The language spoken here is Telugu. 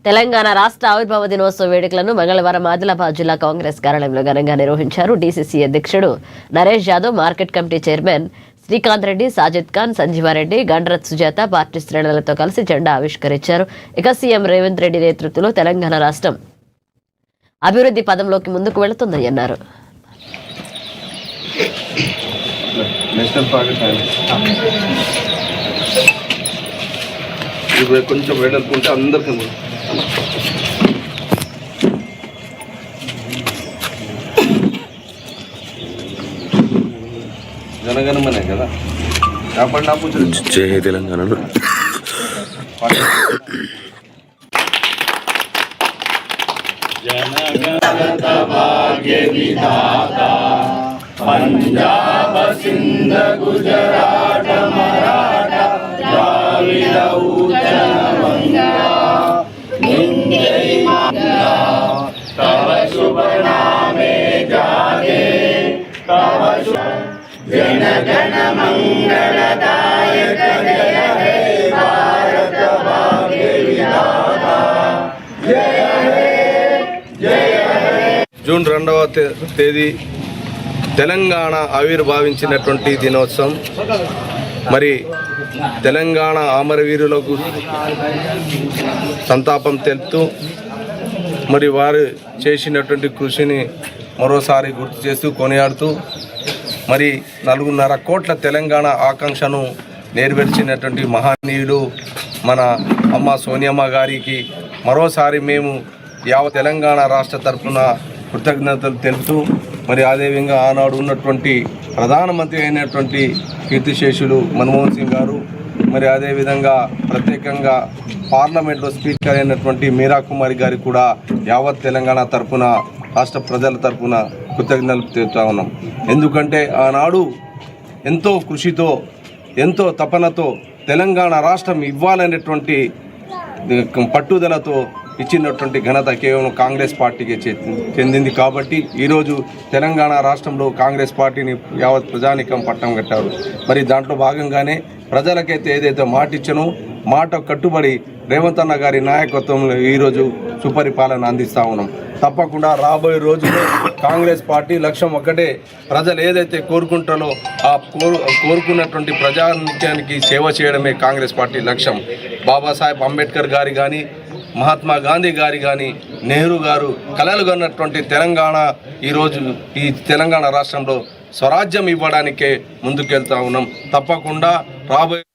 తెలంగాణ రాష్ట్ర ఆవిర్భావ దినోత్సవ వేడుకలను మంగళవారం ఆదిలాబాద్ జిల్లా కాంగ్రెస్ కార్యాలయంలో ఘనంగా నిర్వహించారు. డీసీసీ అధ్యక్షుడు Naresh Yadav, market committee chairman Srikanth Reddy, Sajid Khan, Sanjeevareddy, Gandrath Sujatha party శ్రేణులతో కలిసి జెండా ఆవిష్కరించారు. ఇక సీఎం రేవంత్ రెడ్డి నేతృత్వంలో తెలంగాణ రాష్ట్రం అభివృద్ధి పదంలోకి ముందుకు వెళుతుందని అన్నారు. కొంచెం వెడల్పుంటే అందరికీ జనగణమనే కదా కాపాడినా జై తెలంగాణ. పంజాబ సింధ గుజరాట మరాఠ ద్రావిడ ఉత్తర వంగా తవ శుభ నామే జాగే తవ జన గణ మంగళదాయక జయ హే భారత భాగ్య విధాత జయ హే జయ హే. జూన్ 2వ తేదీ తెలంగాణ ఆవిర్భావించినటువంటి దినోత్సవం. మరి తెలంగాణ అమరవీరులకు సంతాపం తెలుపుతూ మరి వారు చేసినటువంటి కృషిని మరోసారి గుర్తు చేస్తూ కొనియాడుతూ మరి 4.5 కోట్ల తెలంగాణ ఆకాంక్షను నెరవేర్చినటువంటి మహనీయుడు మన అమ్మ సోనియమ్మ గారికి మరోసారి మేము యావత్ తెలంగాణ రాష్ట్ర తరఫున కృతజ్ఞతలు తెలుపుతూ మరి అదేవిధంగా ఆనాడు ఉన్నటువంటి ప్రధానమంత్రి అయినటువంటి కీర్తిశేషులు మన్మోహన్ సింగ్ గారు, మరి అదేవిధంగా ప్రత్యేకంగా పార్లమెంట్లో స్పీకర్ అయినటువంటి మీరా కుమారి గారికి కూడా యావత్ తెలంగాణ తరఫున రాష్ట్ర ప్రజల తరఫున కృతజ్ఞతలు తెలుపుతా ఉన్నాం. ఎందుకంటే ఆనాడు ఎంతో కృషితో ఎంతో తపనతో తెలంగాణ రాష్ట్రం ఇవ్వాలనేటువంటి పట్టుదలతో ఇచ్చినటువంటి ఘనత కేవలం కాంగ్రెస్ పార్టీకి చెందింది. కాబట్టి ఈరోజు తెలంగాణ రాష్ట్రంలో కాంగ్రెస్ పార్టీని యావత్ ప్రజానికం పట్టం కట్టారు. మరి దాంట్లో భాగంగానే ప్రజలకైతే ఏదైతే మాట ఇచ్చనో మాట కట్టుబడి రేవంత్ అన్న గారి నాయకత్వంలో ఈరోజు సుపరిపాలన అందిస్తూ ఉన్నాం. తప్పకుండా రాబోయే రోజుల్లో కాంగ్రెస్ పార్టీ లక్ష్యం ఒకటే, ప్రజలు ఏదైతే కోరుకుంటారో ఆ కోరుకున్నటువంటి ప్రజానిత్యానికి సేవ చేయడమే కాంగ్రెస్ పార్టీ లక్ష్యం. బాబాసాహెబ్ అంబేద్కర్ గారి కానీ, మహాత్మా గాంధీ గారి కానీ, నెహ్రూ గారు కలలు కన్నటువంటి తెలంగాణ ఈరోజు ఈ తెలంగాణ రాష్ట్రంలో స్వరాజ్యం ఇవ్వడానికే ముందుకెళ్తా ఉన్నాం. తప్పకుండా రాబోయే